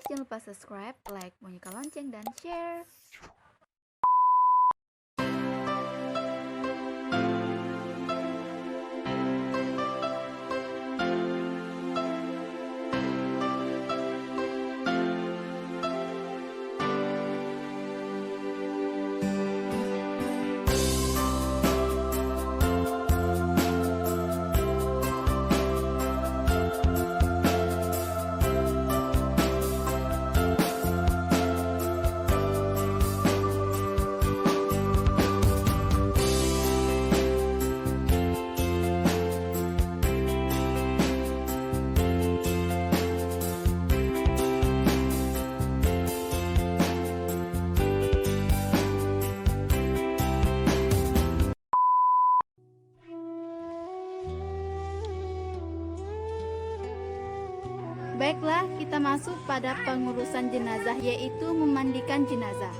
jangan lupa subscribe, like, bunyikan lonceng, dan share. Baiklah, kita masuk pada pengurusan jenazah, yaitu memandikan jenazah.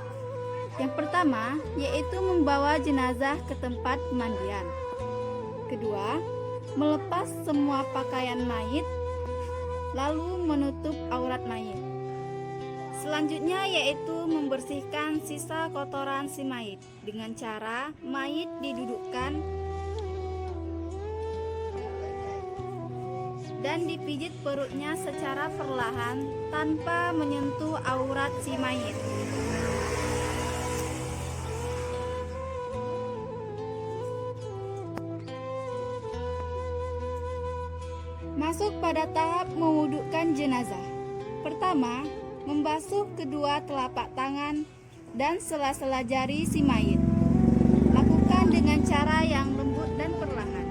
Yang pertama, yaitu membawa jenazah ke tempat pemandian. Kedua, melepas semua pakaian mayit, lalu menutup aurat mayit. Selanjutnya yaitu membersihkan sisa kotoran si mayit dengan cara mayit didudukkan dan dipijit perutnya secara perlahan tanpa menyentuh aurat si mayit. Masuk pada tahap mewudukkan jenazah. Pertama, membasuh kedua telapak tangan dan sela-sela jari si mayit. Lakukan dengan cara yang lembut dan perlahan.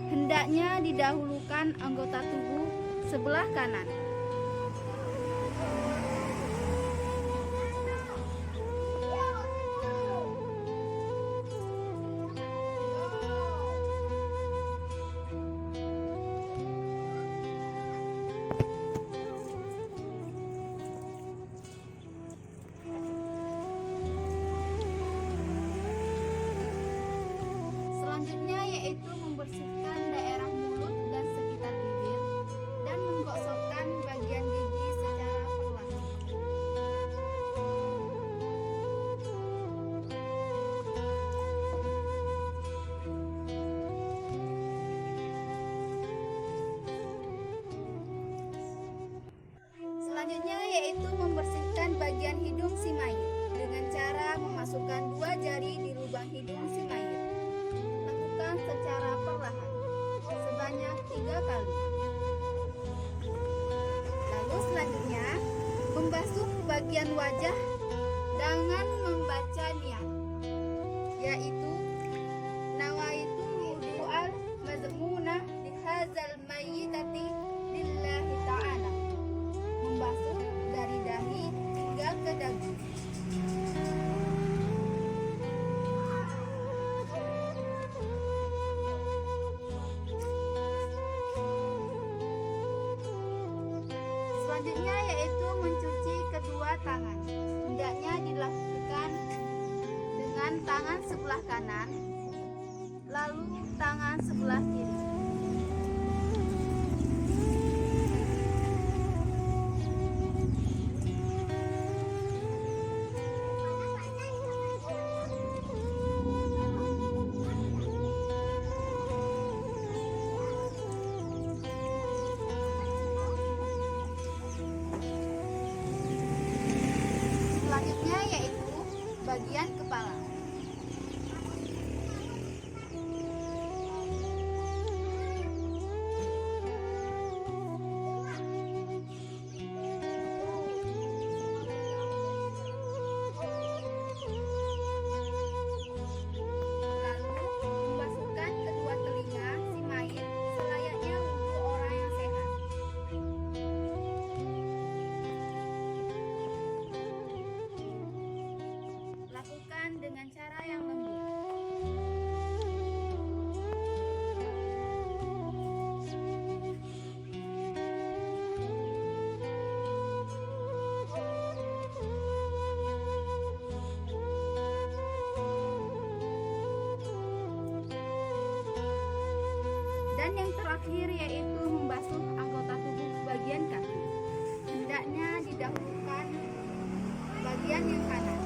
Hendaknya didahulukan anggota tubuh sebelah kanan. Selanjutnya yaitu membersihkan daerah mulut dan sekitar bibir dan menggosokkan bagian gigi secara perlahan. Selanjutnya yaitu membersihkan bagian hidung si mayit dengan cara memasukkan dua jari di lubang hidung si mayit. Lakukan secara perlahan sebanyak 3 kali. Lalu selanjutnya membasuh bagian wajah dengan membaca niat, yaitu nawaitu wudu'al mazmunah lihazal mayyitati lillahi ta'ala. Membasuh dari dahi hingga ke dagu. Selanjutnya yaitu mencuci kedua tangan. Hendaknya dilakukan dengan tangan sebelah kanan, lalu tangan sebelah kiri. Selanjutnya yaitu bagian kepala. Lalu membasuhkan kedua telinga si mayit selayaknya wudhu orang yang sehat. Lakukan dengan cara yang lembut. Dan yang terakhir yaitu membasuh anggota tubuh bagian kaki. Hendaknya didahulukan bagian yang kanan.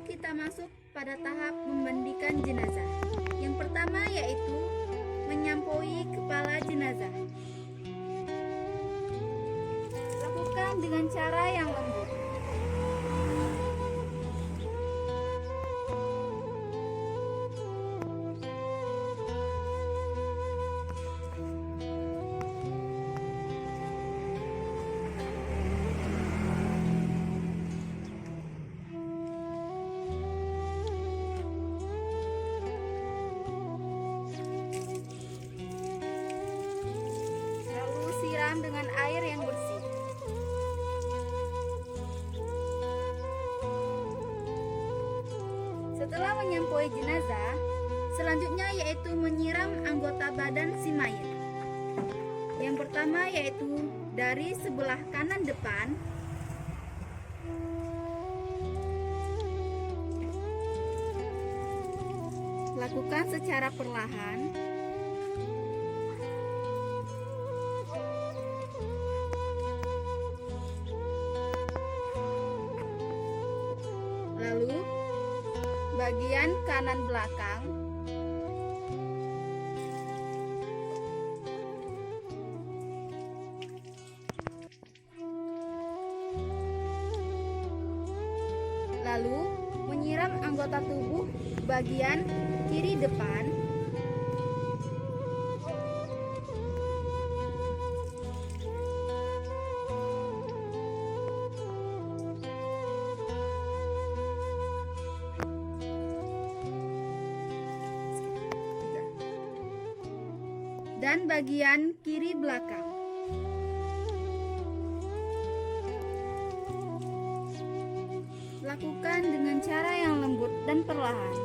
Kita masuk pada tahap memandikan jenazah. Yang pertama yaitu menyampoi kepala jenazah. Lakukan dengan cara yang lembut. Dengan air yang bersih. Setelah menyampoi jenazah, selanjutnya yaitu menyiram anggota badan si mayit. Yang pertama yaitu dari sebelah kanan depan, lakukan secara perlahan. Lalu bagian kanan belakang, lalu menyiram anggota tubuh bagian kiri depan, dan bagian kiri belakang. Lakukan dengan cara yang lembut dan perlahan.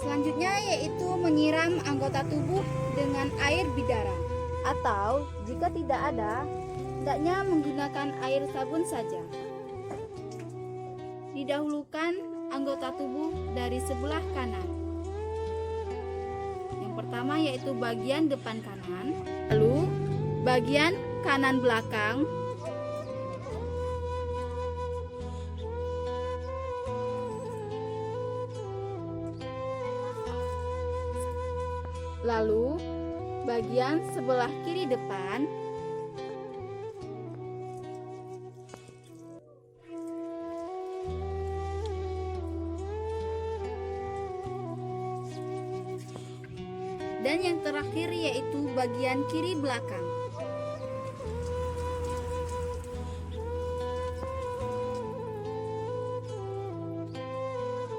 Selanjutnya yaitu menyiram anggota tubuh dengan air bidara, atau jika tidak ada, hendaknya menggunakan air sabun saja. Didahulukan anggota tubuh dari sebelah kanan. Yang pertama yaitu bagian depan kanan, lalu bagian kanan belakang, lalu bagian sebelah kiri depan, dan yang terakhir yaitu bagian kiri belakang.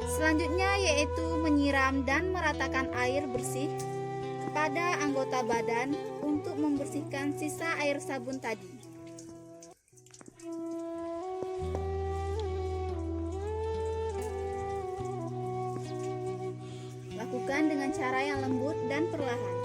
Selanjutnya yaitu menyiram dan meratakan air bersih kepada anggota badan untuk membersihkan sisa air sabun tadi. Lakukan dengan cara yang lembut dan perlahan.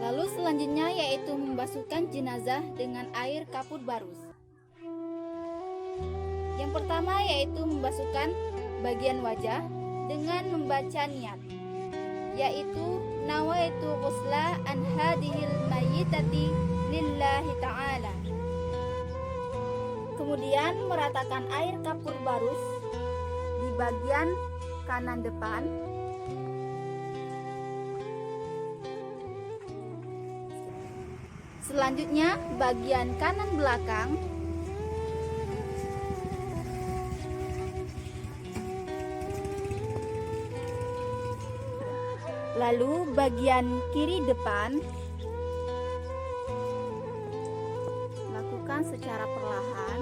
Lalu selanjutnya yaitu membasuhkan jenazah dengan air kapur barus. Yang pertama yaitu membasuhkan bagian wajah dengan membaca niat, yaitu nawaitu ghusla an hadhil mayyitati lillahi ta'ala. Kemudian meratakan air kapur barus di bagian kanan depan, selanjutnya bagian kanan belakang, lalu bagian kiri depan. Lakukan secara perlahan.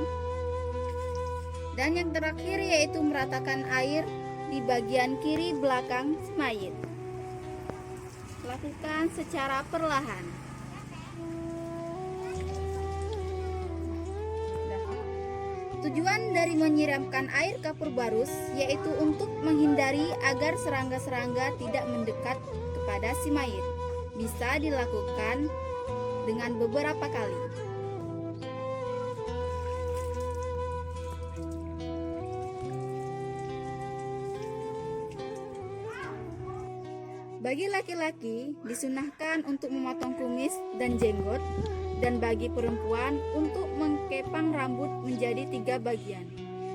Dan yang terakhir yaitu meratakan air di bagian kiri belakang si mayit. Lakukan secara perlahan. Tujuan dari menyiramkan air kapur barus yaitu untuk menghindari agar serangga-serangga tidak mendekat kepada si mayit. Bisa dilakukan dengan beberapa kali. Bagi laki-laki disunahkan untuk memotong kumis dan jenggot, dan bagi perempuan untuk mengkepang rambut menjadi 3 bagian,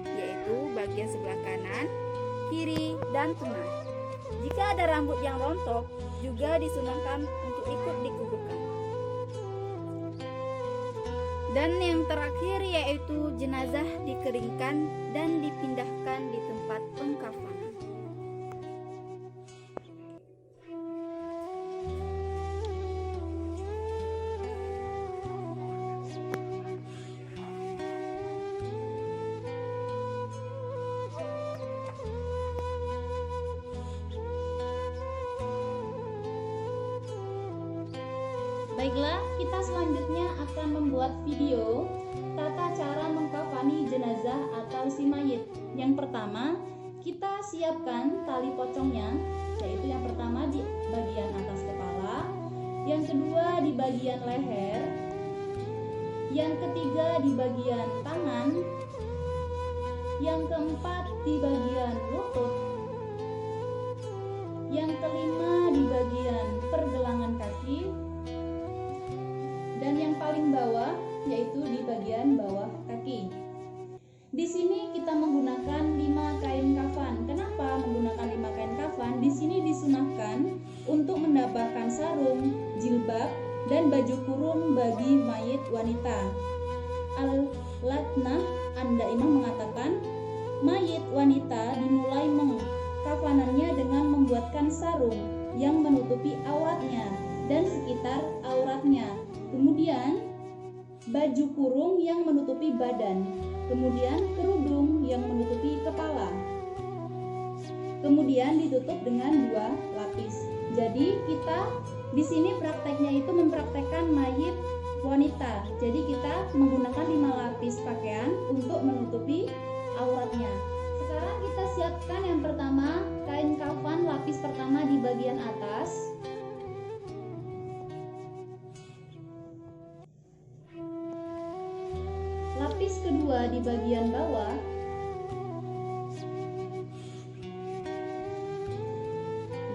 yaitu bagian sebelah kanan, kiri, dan tengah. Jika ada rambut yang rontok, juga disunahkan untuk ikut dikuburkan. Dan yang terakhir yaitu jenazah dikeringkan dan dipindahkan di tempat pengkafanan. Baiklah, kita selanjutnya akan membuat video tata cara mengkafani jenazah atau si mayit. Yang pertama, kita siapkan tali pocongnya, yaitu yang pertama di bagian atas kepala, yang kedua di bagian leher, yang ketiga di bagian tangan, yang keempat di bagian lutut, yang kelima di bagian pergelangan kaki, dan yang paling bawah yaitu di bagian bawah kaki. Di sini kita menggunakan 5 kain kafan. Kenapa menggunakan 5 kain kafan? Di sini disunahkan untuk mendapatkan sarung, jilbab, dan baju kurung bagi mayit wanita. Al-Latnah An-Daimah mengatakan, mayit wanita dimulai mengkafanannya dengan membuatkan sarung yang menutupi auratnya dan sekitar auratnya. Kemudian baju kurung yang menutupi badan, kemudian kerudung yang menutupi kepala, kemudian ditutup dengan 2 lapis. Jadi kita di sini prakteknya itu mempraktekkan mayit wanita. Jadi kita menggunakan 5 lapis pakaian untuk menutupi auratnya. Sekarang kita siapkan yang pertama kain kafan lapis pertama di bagian atas. Lapis kedua di bagian bawah,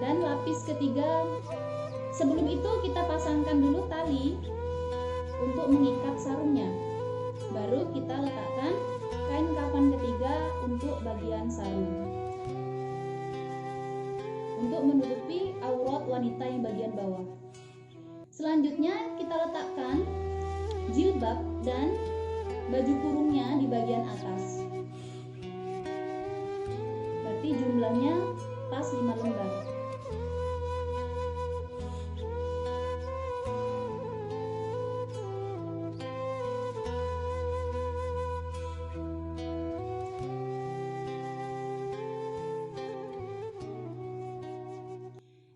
dan lapis ketiga. Sebelum itu kita pasangkan dulu tali untuk mengikat sarungnya. Baru kita letakkan kain kafan ketiga untuk bagian sarung, untuk menutupi aurat wanita yang bagian bawah. Selanjutnya kita letakkan jilbab dan baju kurungnya di bagian atas. Berarti jumlahnya pas 5 lembar.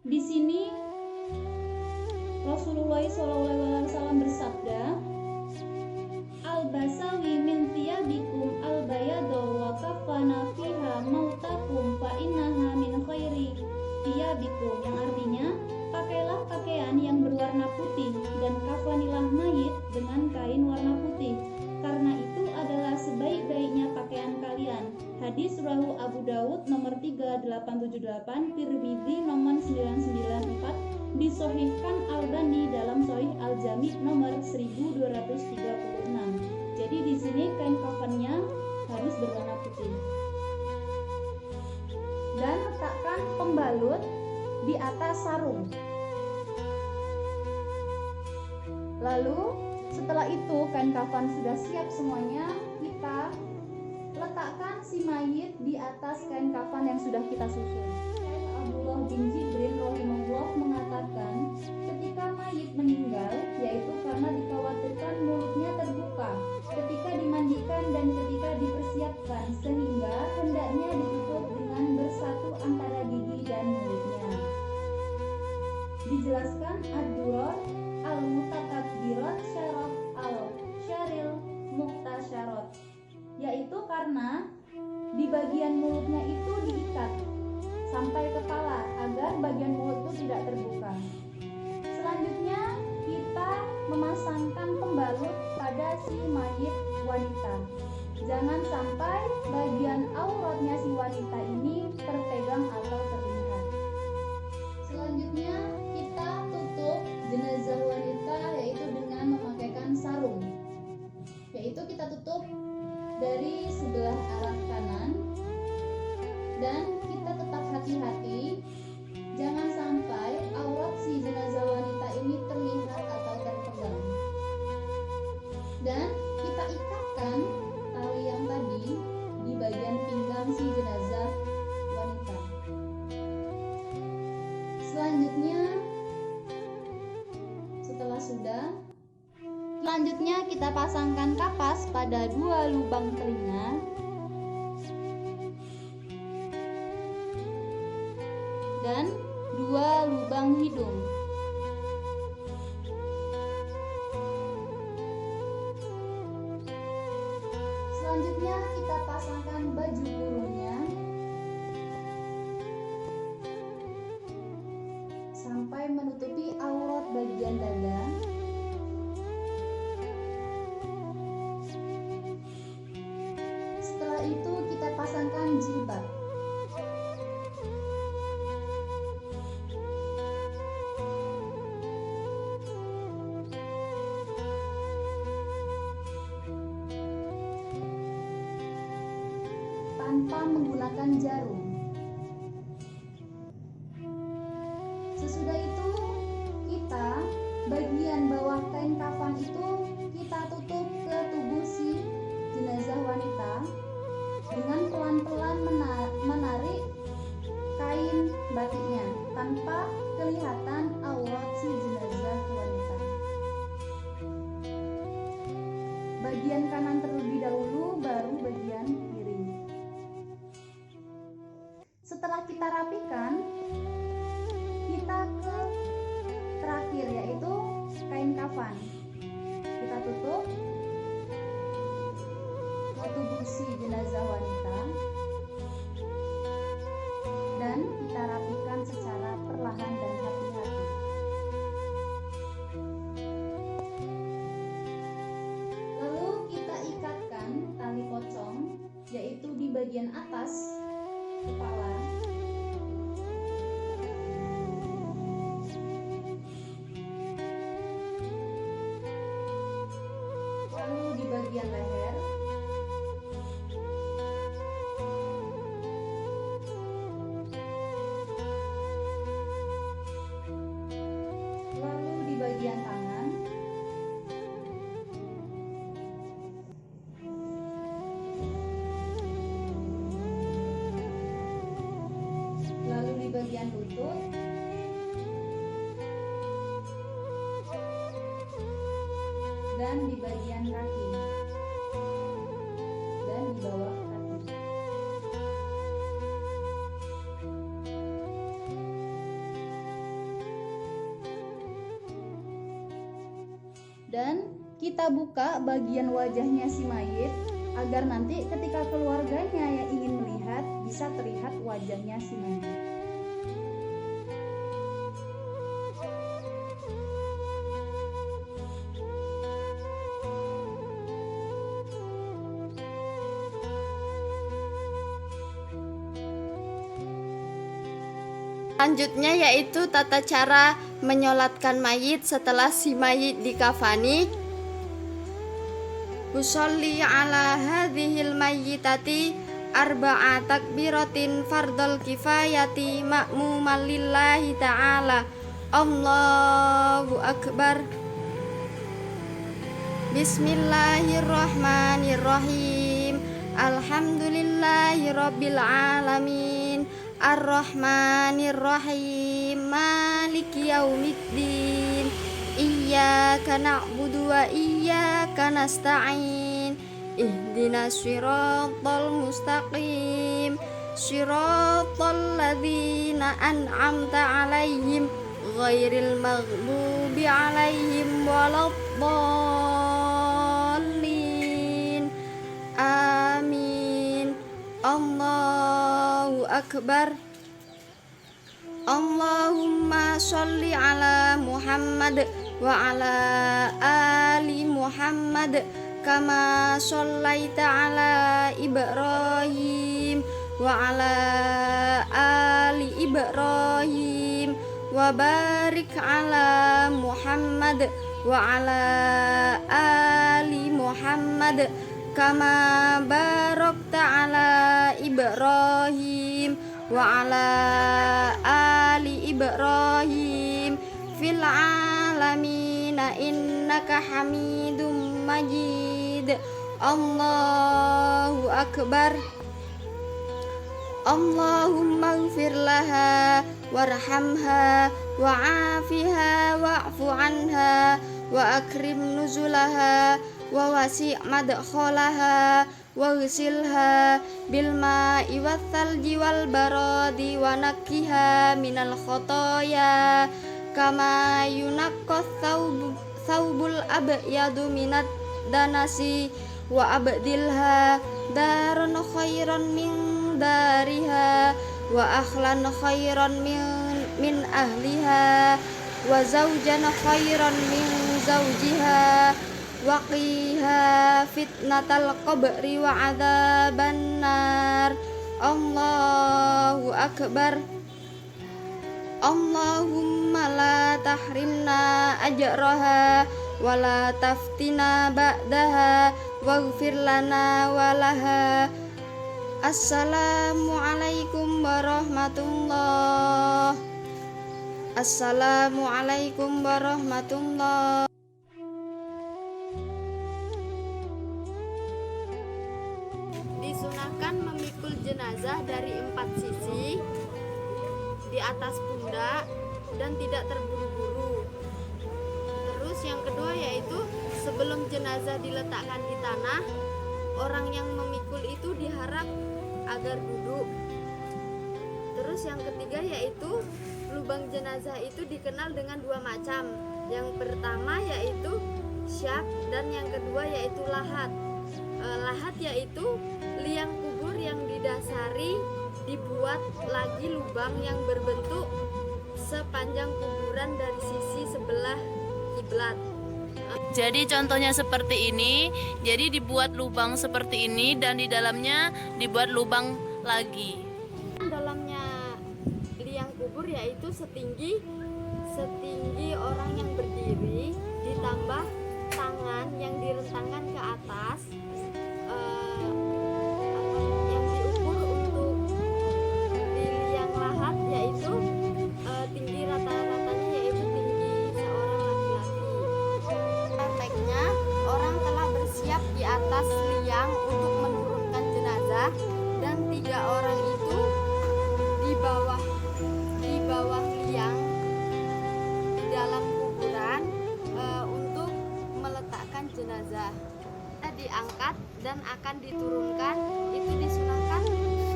Di sini Rasulullah SAW bersabda, Al-basawi min thiyabikum al-bayadu wa kafana fiha mautakum fa innaha min khairi thiyabikum, yang artinya pakailah pakaian yang berwarna putih dan kafanilah mayit dengan kain warna putih, karena itu adalah sebaik-baiknya pakaian kalian. Hadis rawahu Abu Dawud nomor 3878, Tirmidzi nomor 994, disohihkan Albani dalam Sahih Al-Jami nomor 1236. Jadi di sini kain kafannya harus berwarna putih. Dan letakkan pembalut di atas sarung. Lalu setelah itu kain kafan sudah siap semuanya, kita letakkan si mayit di atas kain kafan yang sudah kita susun. Abdullah bin Jibril rahimahullah mengatakan, ketika mayit meninggal, yaitu karena dikhawatirkan mulutnya terbuka, ketika dimandikan dan ketika dipersiapkan, sehingga hendaknya ditutup dengan bersatu dijelaskan ad-durar al-mutakabbirat syarah al-syaril muhtasyarat, yaitu karena di bagian mulutnya itu diikat sampai kepala agar bagian mulut itu tidak terbuka. Selanjutnya kita memasangkan pembalut pada si mayit wanita. Jangan sampai bagian auratnya si wanita ini terpegang atau terlihat. Selanjutnya kita tutup jenazah wanita yaitu dengan memakaikan sarung. Yaitu kita tutup dari sebelah arah kanan, dan kita tetap hati-hati jangan sampai aurat si jenazah wanita ini terlihat atau terpegang. Dan kita ikatkan tali yang tadi di bagian pinggang si jenazah wanita. Selanjutnya kita pasangkan kapas pada 2 lubang telinga dan 2 lubang hidung. Selanjutnya kita pasangkan baju kurungnya sampai menutupi aurat bagian dada. Setelah itu kita pasangkan jilbab. Tanpa menggunakan jarum. Sesudah itu kita bagian bawah kain kafan itu kita tutup ke tubuh si jenazah wanita dengan pelan-pelan menarik kain batiknya tanpa kelihatan aurat si jenazah wanita. Bagian kanan terlebih dahulu, baru bagian kiri. Setelah kita rapikan, kita ke terakhir yaitu kain kafan. Kita tutup ke tubuh si jenazah wanita dan kita rapikan secara perlahan dan hati-hati. Lalu kita ikatkan tali pocong yaitu di bagian atas kepala, lalu di bagian leher, lalu di bagian tangan, lalu di bagian lutut, dan di bagian kaki, dan di bawah kaki. Dan kita buka bagian wajahnya si mayit agar nanti ketika keluarganya yang ingin melihat bisa terlihat wajahnya si mayit. Selanjutnya yaitu tata cara menyolatkan mayit setelah si mayit dikafani. Usolli ala hadhil mayyitati arba'a takbiratin fardal kifayati ma'muman lillahi ta'ala. Allahu akbar. Bismillahirrahmanirrahim. Alhamdulillahi rabbil alamin. Ar-Rahmanir-Rahim. Maliki yaumiddin. Iyyaka na'budu wa iyyaka nasta'in. Ihdinas siratal mustaqim. Siratal ladzina an'amta 'alaihim ghairil maghdubi alaihim waladdallin. Amin. Allahu akbar. Allahumma sholli ala Muhammad wa ala ali Muhammad kama shollaita ala Ibrahim wa ala ali Ibrahim wa barik ala Muhammad wa ala ali Muhammad kama barakta ala Ibrahim wa ala ali Ibrahim fil alamina innaka hamidum majid. Allahu akbar. Allahumma ighfir laha warhamha wa'afiha wa'fu anha wa akrim nuzulaha wa wasi' madkhalaha wa ghusilha bil ma'i wath thalji wal baradi wa nakkiha minal khotoya kama yunaqqas thawbul abyadu minad danasi wa abdilha daran khairan min dariha wa akhlan khairan min ahliha wa zawjan khairan min zawjiha waqiha fitnatal qabri wa adzaban nar. Allahu akbar. Allahumma la tahrimna ajraha wa la taftina ba'daha waghfir lana wa laha. Assalamualaikum warahmatullah. Assalamualaikum warahmatullah. Disunahkan memikul jenazah dari 4 sisi di atas pundak dan tidak terburu-buru. Terus yang kedua yaitu sebelum jenazah diletakkan di tanah, orang yang memikul itu diharap agar duduk. Terus yang ketiga yaitu lubang jenazah itu dikenal dengan 2 macam. Yang pertama yaitu syak dan yang kedua yaitu lahat. Lahat yaitu liang kubur yang didasari dibuat lagi lubang yang berbentuk sepanjang kuburan dari sisi sebelah kiblat. Jadi contohnya seperti ini, jadi dibuat lubang seperti ini dan di dalamnya dibuat lubang lagi. Dalamnya liang kubur yaitu setinggi orang yang berdiri ditambah tangan yang direntangkan ke atas, yang diukur untuk di liang lahat yaitu tinggi rata-ratanya yaitu tinggi seorang laki-laki. Prakteknya orang telah bersiap di atas liang untuk menurunkan jenazah dan 3 orang itu di bawah liang di dalam kuburan untuk meletakkan jenazah. Diangkat dan akan diturunkan itu disunahkan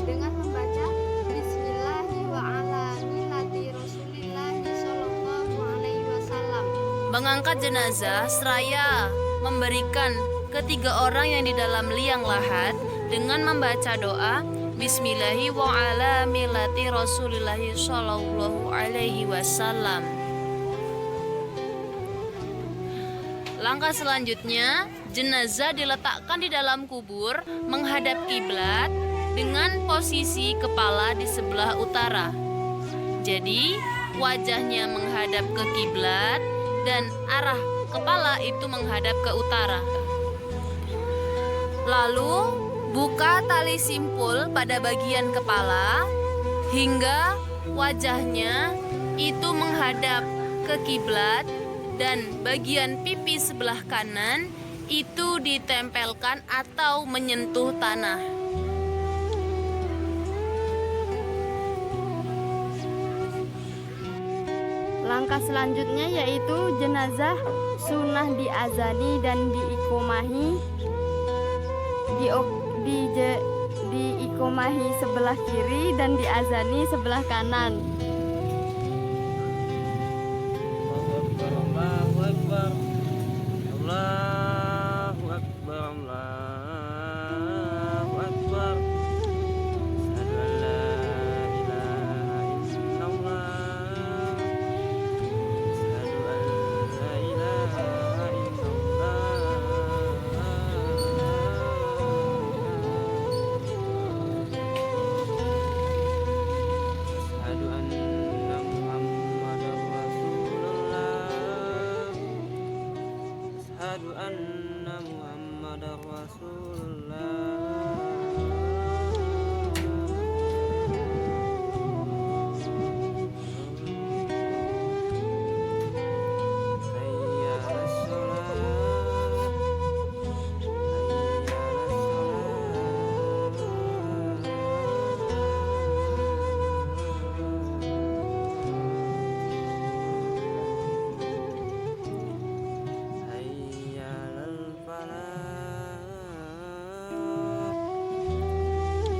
dengan membaca Bismillahi wa ala millati Rasulillahi sallallahu alaihi wasallam. Mengangkat jenazah seraya memberikan ketiga orang yang di dalam liang lahat dengan membaca doa Bismillahi wa ala millati Rasulillahi sallallahu alaihi wasallam. Langkah selanjutnya, jenazah diletakkan di dalam kubur menghadap kiblat dengan posisi kepala di sebelah utara. Jadi, wajahnya menghadap ke kiblat dan arah kepala itu menghadap ke utara. Lalu, buka tali simpul pada bagian kepala hingga wajahnya itu menghadap ke kiblat dan bagian pipi sebelah kanan itu ditempelkan atau menyentuh tanah. Langkah selanjutnya yaitu jenazah sunnah diazani dan diikomahi diikomahi sebelah kiri dan diazani sebelah kanan. Akbar. Allahu Akbar. Allahu Akbar. Asyhadu an la ilaha illallah. Asyhadu an la ilaha illallah. Asyhadu anna Muhammadar Rasulullah. Asyhadu anna Muhammadar Rasulullah. Hayya 'alas shalah. Hayya 'alas shalah. Hayya 'alal falah.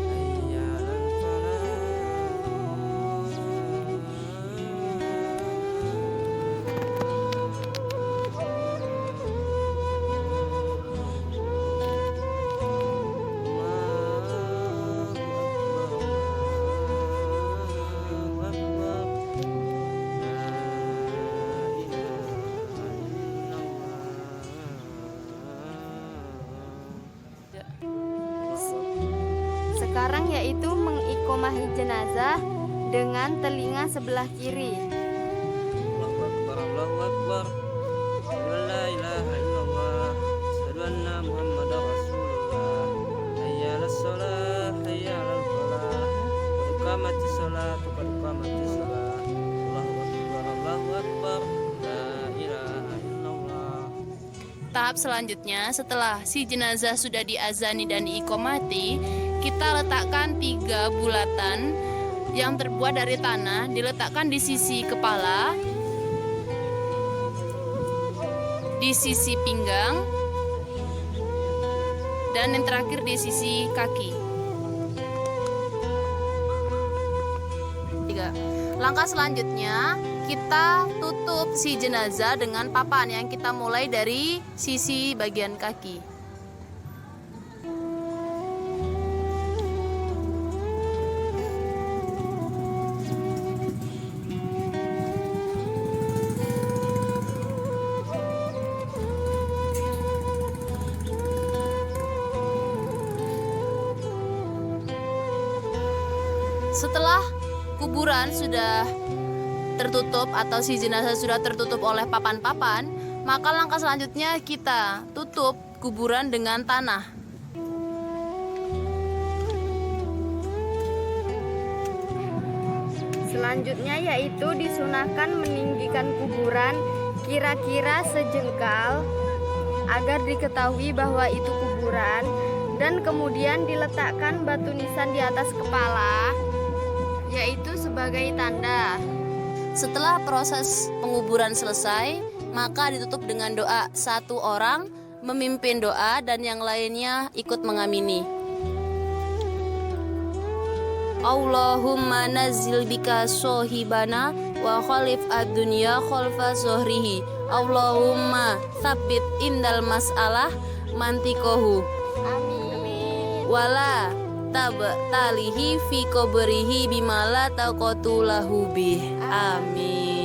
Hayya 'alal Sekarang yaitu mengikomahi jenazah dengan telinga sebelah kiri. Allahu Akbar, Allahu Akbar. Asyhadu an la ilaha illallah. Asyhadu anna Muhammadar Rasulullah. Hayya 'alas shalah, hayya 'alal falah. Qad qamatis sholatu, qad qamatis shalah. Allahu Akbar, Allahu Akbar. La ilaha illallah. Tahap selanjutnya, setelah si jenazah sudah diazani dan diikomati, kita letakkan 3 bulatan yang terbuat dari tanah, diletakkan di sisi kepala, di sisi pinggang, dan yang terakhir di sisi kaki. 3. Langkah selanjutnya, kita tutup si jenazah dengan papan yang kita mulai dari sisi bagian kaki. Setelah kuburan sudah tertutup atau si jenazah sudah tertutup oleh papan-papan, maka langkah selanjutnya kita tutup kuburan dengan tanah. Selanjutnya yaitu disunahkan meninggikan kuburan kira-kira sejengkal agar diketahui bahwa itu kuburan, dan kemudian diletakkan batu nisan di atas kepala yaitu sebagai tanda. Setelah proses penguburan selesai, maka ditutup dengan doa. Satu orang memimpin doa dan yang lainnya ikut mengamini. Allahumma nazzil bika sohibana wa khalif ad-dunya khalfa zohrihi. Allahumma tsabbit indal mas'alah mantikohu. Amin. Wala talihi fi qabrihi bimala taqatulahu bih. Amin.